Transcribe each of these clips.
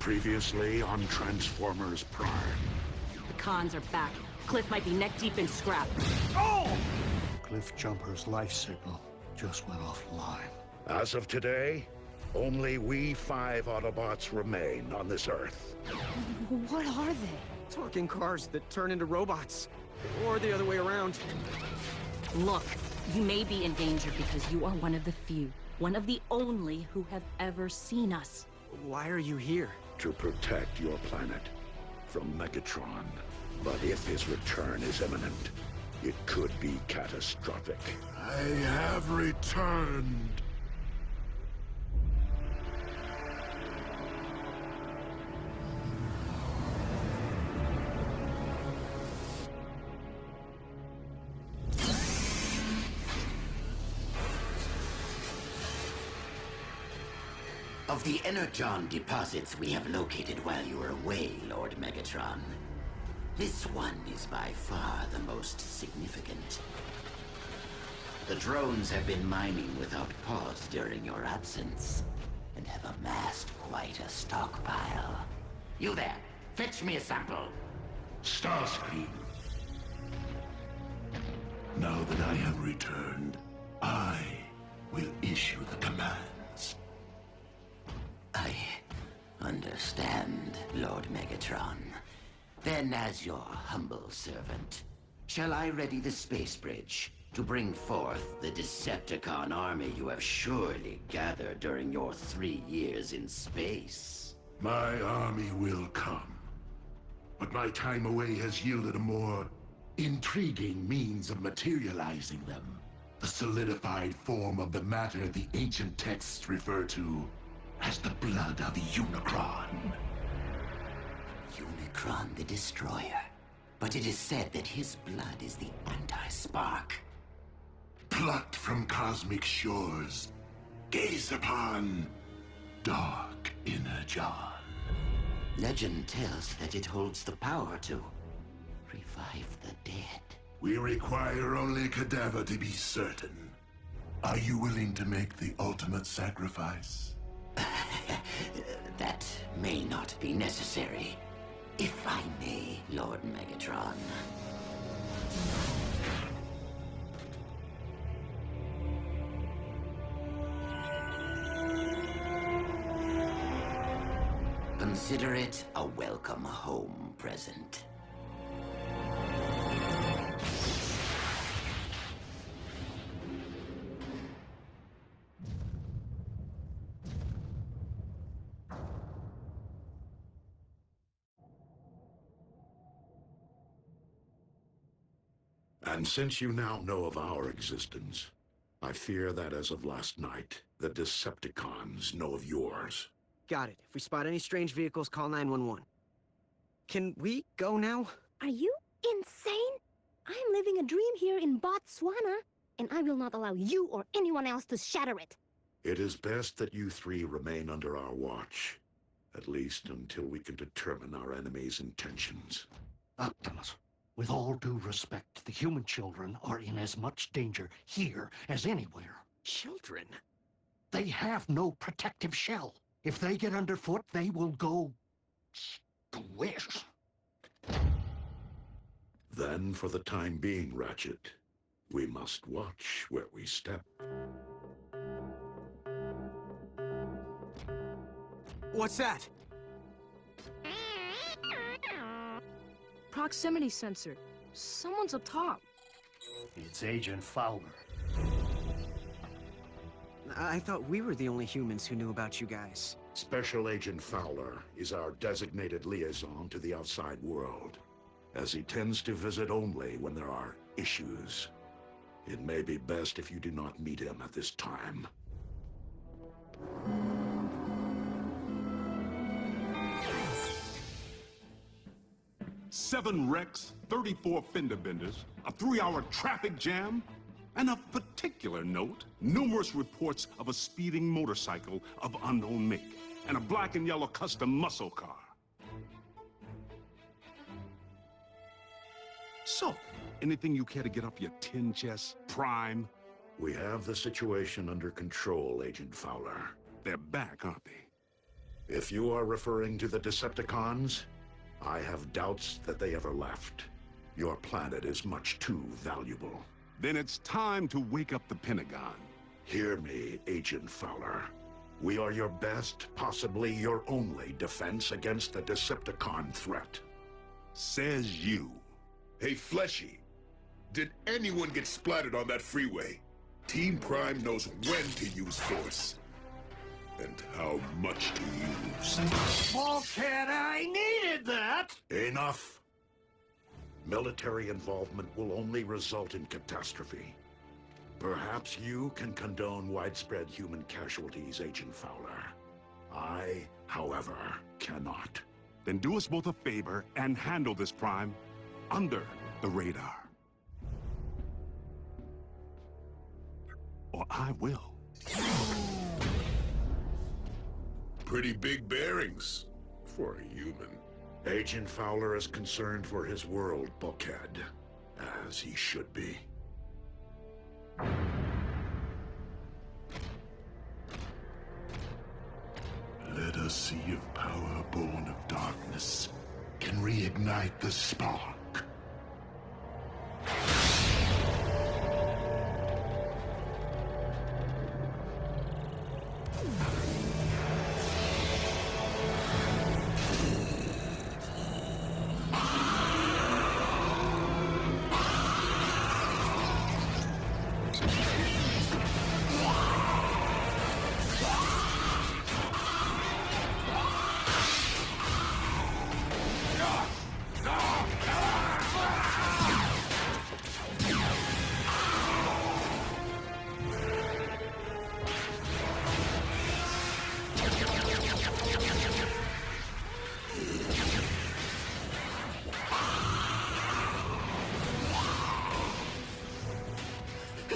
Previously on Transformers Prime. The cons are back. Cliff might be neck deep in scrap. Oh! Cliff Jumper's life signal just went offline. As of today, only we 5 Autobots remain on this Earth. What are they? Talking cars that turn into robots. Or the other way around. Look, you may be in danger because you are one of the few, one of the only who have ever seen us. Why are you here? To protect your planet from Megatron. But if his return is imminent, it could be catastrophic. I have returned. Of the Energon deposits we have located while you were away, Lord Megatron, this one is by far the most significant. The drones have been mining without pause during your absence, and have amassed quite a stockpile. You there, fetch me a sample. Starscream. Now that I have returned, I will issue the commands. I understand, Lord Megatron. Then, as your humble servant, shall I ready the space bridge to bring forth the Decepticon army you have surely gathered during your 3 years in space? My army will come. But my time away has yielded a more intriguing means of materializing them. The solidified form of the matter the ancient texts refer to as the blood of Unicron. Unicron the Destroyer. But it is said that his blood is the anti-spark. Plucked from cosmic shores, gaze upon dark Energon. Legend tells that it holds the power to revive the dead. We require only cadaver to be certain. Are you willing to make the ultimate sacrifice? That may not be necessary. If I may, Lord Megatron. Consider it a welcome home present. And since you now know of our existence, I fear that as of last night, the Decepticons know of yours. Got it. If we spot any strange vehicles, call 911. Can we go now? Are you insane? I'm living a dream here in Botswana, and I will not allow you or anyone else to shatter it. It is best that you 3 remain under our watch, at least until we can determine our enemy's intentions. Optimus, with all due respect, the human children are in as much danger here as anywhere. Children? They have no protective shell. If they get underfoot, they will go squish. Then, for the time being, Ratchet, we must watch where we step. What's that? Proximity sensor. Someone's up top. It's Agent Fowler. I thought we were the only humans who knew about you guys. Special Agent Fowler is our designated liaison to the outside world, as he tends to visit only when there are issues. It may be best if you do not meet him at this time. Seven wrecks, 34 fender benders, a 3-hour traffic jam, and of particular note, numerous reports of a speeding motorcycle of unknown make, and a black and yellow custom muscle car. So, anything you care to get off your tin chest, Prime? We have the situation under control, Agent Fowler. They're back, aren't they? If you are referring to the Decepticons, I have doubts that they ever left. Your planet is much too valuable. Then it's time to wake up the Pentagon. Hear me, Agent Fowler. We are your best, possibly your only defense against the Decepticon threat. Says you. Hey, Fleshy. Did anyone get splattered on that freeway? Team Prime knows when to use force. And how much to use. Bulkhead, I needed that! Enough! Military involvement will only result in catastrophe. Perhaps you can condone widespread human casualties, Agent Fowler. I, however, cannot. Then do us both a favor and handle this, Prime, under the radar. Or I will. Pretty big bearings for a human. Agent Fowler is concerned for his world, Bulkhead, as he should be. Let us see if power born of darkness can reignite the spark.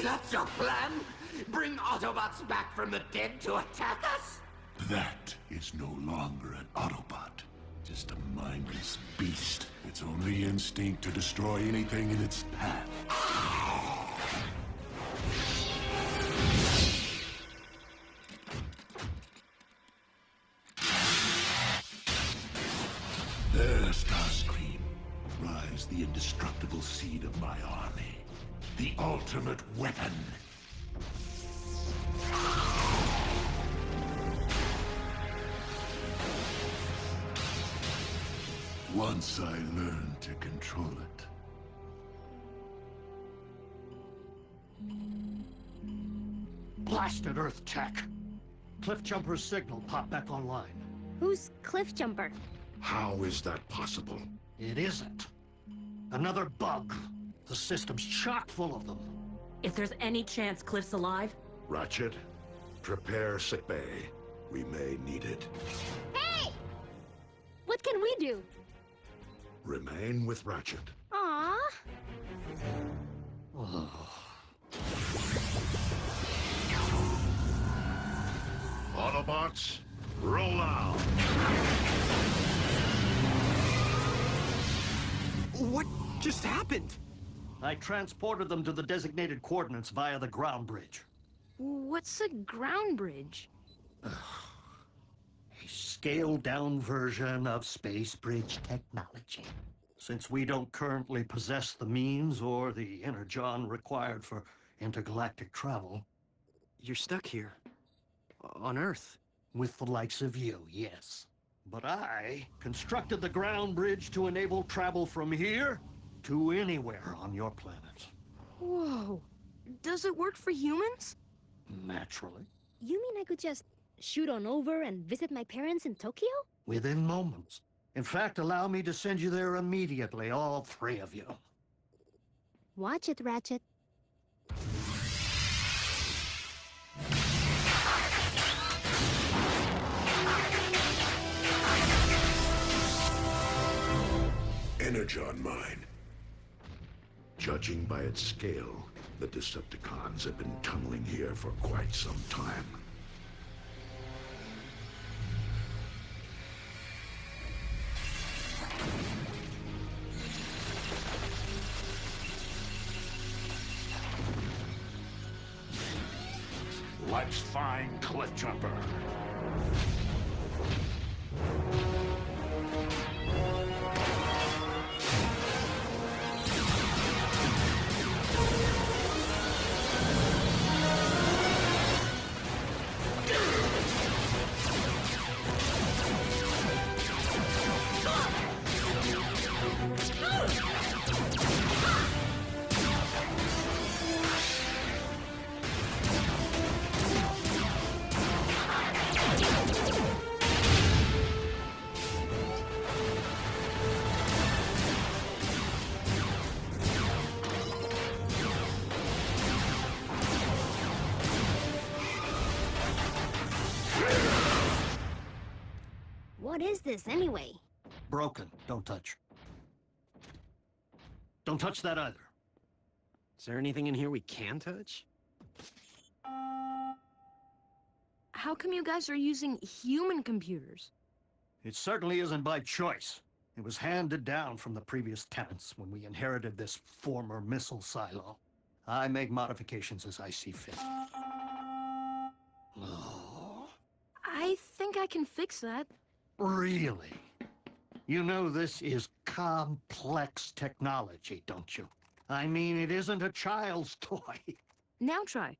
That's your plan? Bring Autobots back from the dead to attack us? That is no longer an Autobot. Just a mindless beast. Its only instinct to destroy anything in its path. There, Starscream. Rise the indestructible seed of my army. The ultimate weapon. Once I learn to control it. Blasted Earth tech. Cliffjumper's signal popped back online. Who's Cliffjumper? How is that possible? It isn't. Another bug. The system's chock full of them. If there's any chance Cliff's alive, Ratchet, prepare sickbay. We may need it. Hey! What can we do? Remain with Ratchet. Aww. Autobots, roll out! What just happened? I transported them to the designated coordinates via the ground bridge. What's a ground bridge? A scaled-down version of space bridge technology. Since we don't currently possess the means or the energon required for intergalactic travel. You're stuck here. On Earth. With the likes of you, yes. But I constructed the ground bridge to enable travel from here to anywhere on your planet. Whoa. Does it work for humans? Naturally. You mean I could just shoot on over and visit my parents in Tokyo? Within moments. In fact, allow me to send you there immediately, all three of you. Watch it, Ratchet. Energon mine. Judging by its scale, the Decepticons have been tunneling here for quite some time. Let's find Cliffjumper. What is this anyway? Broken. Don't touch. Don't touch that either. Is there anything in here we can touch? How come you guys are using human computers? It certainly isn't by choice. It was handed down from the previous tenants when we inherited this former missile silo. I make modifications as I see fit. Oh. I think I can fix that. Really? You know this is complex technology, don't you? I mean, it isn't a child's toy. Now try.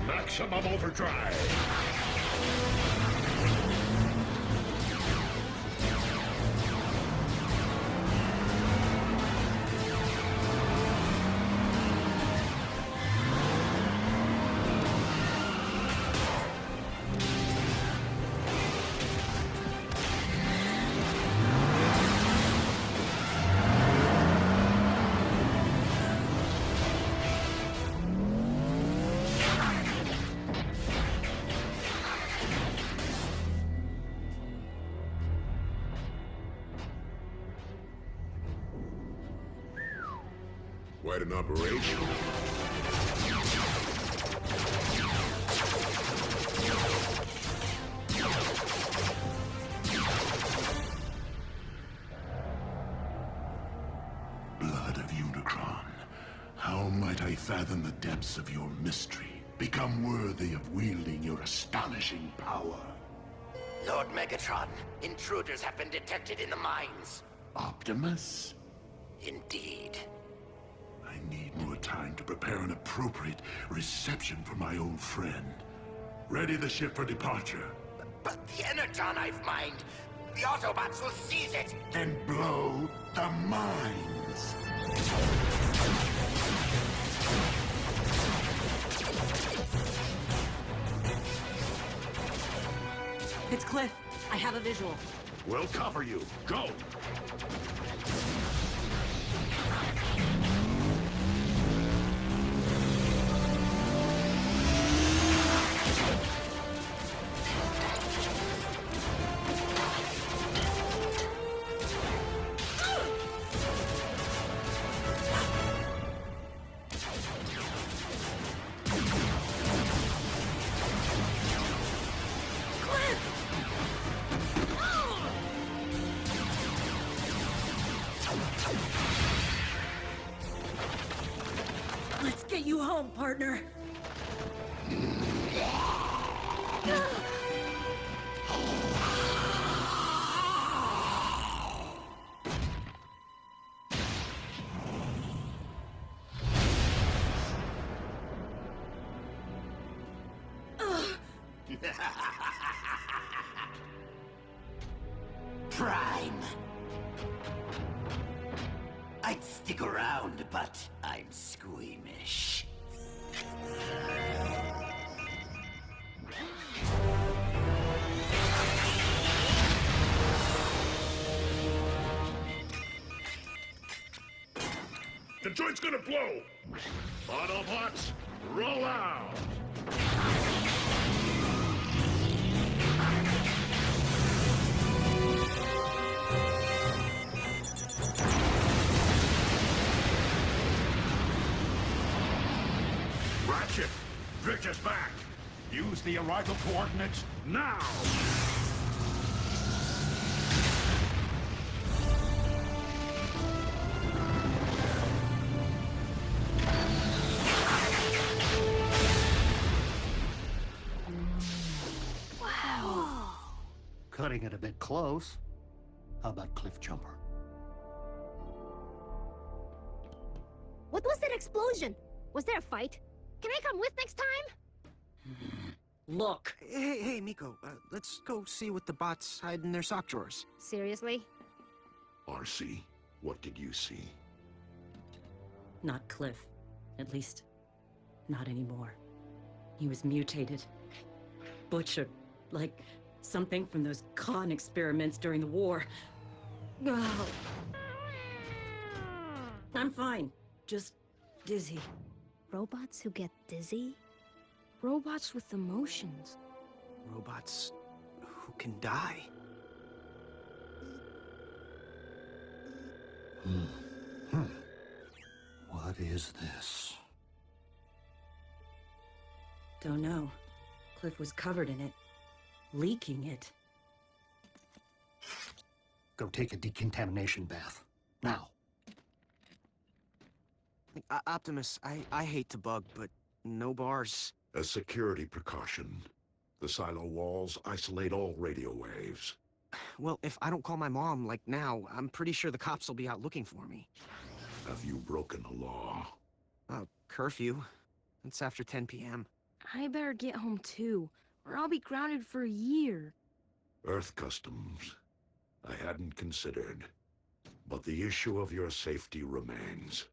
Maximum overdrive! Quite an operation. Blood of Unicron. How might I fathom the depths of your mystery? Become worthy of wielding your astonishing power. Lord Megatron, intruders have been detected in the mines. Optimus? Indeed. I need more time to prepare an appropriate reception for my old friend. Ready the ship for departure. But the Energon I've mined, the Autobots will seize it! Then blow the mines! It's Cliff. I have a visual. We'll cover you. Go! Let's get you home, partner. Prime. I'd stick around, but I'm squeamish. The joint's gonna blow! Autobots, roll out! Ratchet, bridge us back! Use the arrival coordinates now! Cutting it a bit close. How about Cliff Jumper? What was that explosion? Was there a fight? Can I come with next time? Look. Hey, Miko. Let's go see what the bots hide in their sock drawers. Seriously? RC, what did you see? Not Cliff. At least, not anymore. He was mutated. Butchered. Like something from those Khan experiments during the war. Oh. I'm fine. Just dizzy. Robots who get dizzy? Robots with emotions. Robots who can die. What is this? Don't know. Cliff was covered in it. Leaking it. Go take a decontamination bath. Now. Optimus, I hate to bug, but no bars. A security precaution. The silo walls isolate all radio waves. Well, if I don't call my mom, like now, I'm pretty sure the cops will be out looking for me. Have you broken a law? Curfew. It's after 10 p.m. I better get home too, or I'll be grounded for a year. Earth customs. I hadn't considered. But the issue of your safety remains.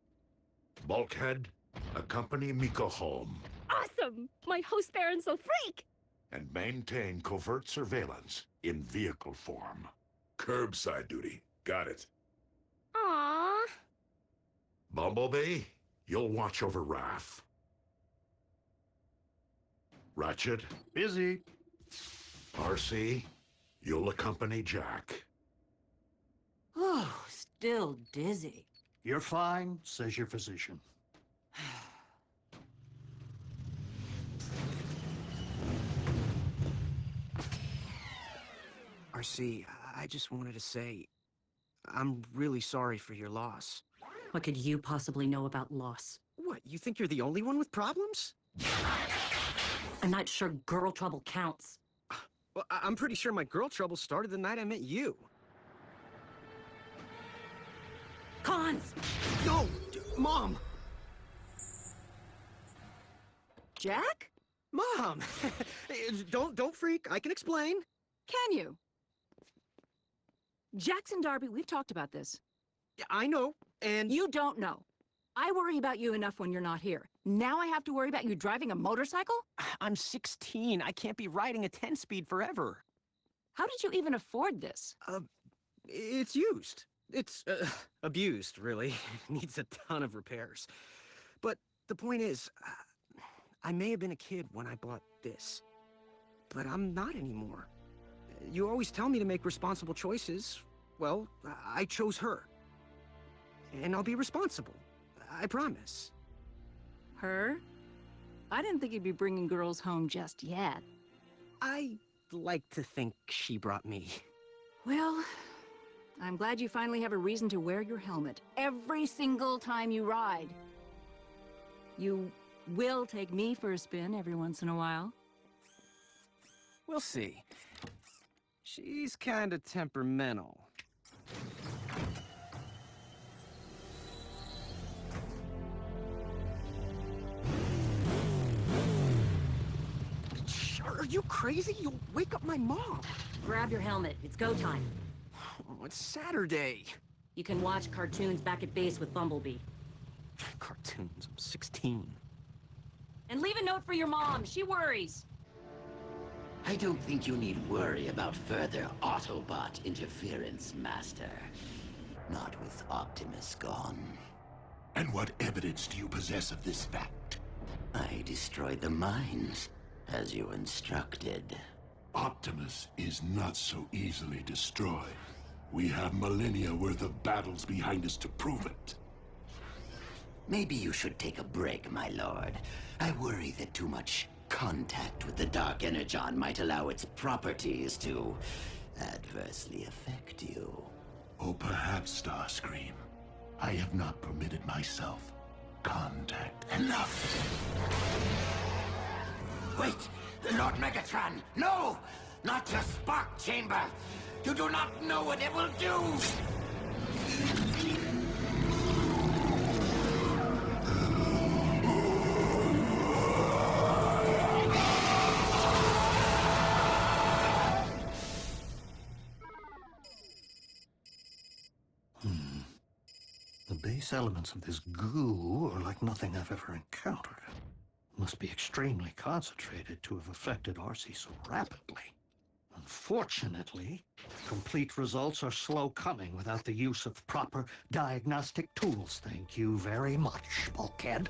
Bulkhead, accompany Miko home. Awesome! My host Baron's a freak! And maintain covert surveillance in vehicle form. Curbside duty. Got it. Aww. Bumblebee, you'll watch over Raph. Ratchet, Busy. RC, you'll accompany Jack. Oh, still dizzy. You're fine, says your physician. RC, I just wanted to say, I'm really sorry for your loss. What could you possibly know about loss? What, you think you're the only one with problems? I'm not sure girl trouble counts. Well, I'm pretty sure my girl trouble started the night I met you. Cons! No! Mom! Jack? Mom! Don't freak. I can explain. Can you? Jackson Darby, we've talked about this. I know, and... You don't know. I worry about you enough when you're not here. Now I have to worry about you driving a motorcycle? I'm 16. I can't be riding a 10-speed forever. How did you even afford this? It's used. It's, abused, really. Needs a ton of repairs. But the point is, I may have been a kid when I bought this. But I'm not anymore. You always tell me to make responsible choices. Well, I chose her. And I'll be responsible. I promise. Her? I didn't think you'd be bringing girls home just yet. I like to think she brought me. Well, I'm glad you finally have a reason to wear your helmet every single time you ride. You will take me for a spin every once in a while. We'll see. She's kinda temperamental. Are you crazy? You'll wake up my mom. Grab your helmet. It's go time. Oh, it's Saturday. You can watch cartoons back at base with Bumblebee. Cartoons. I'm 16. And leave a note for your mom. She worries. I don't think you need worry about further Autobot interference, Master. Not with Optimus gone. And what evidence do you possess of this fact? I destroyed the mines, as you instructed. Optimus is not so easily destroyed. We have millennia worth of battles behind us to prove it. Maybe you should take a break, my lord. I worry that too much contact with the Dark Energon might allow its properties to adversely affect you. Oh, perhaps, Starscream. I have not permitted myself contact enough. Wait! Lord Megatron! No! Not your spark chamber! You do not know what it will do! The base elements of this goo are like nothing I've ever encountered. Must be extremely concentrated to have affected Arcee so rapidly. Unfortunately, complete results are slow coming without the use of proper diagnostic tools. Thank you very much, Bulkhead.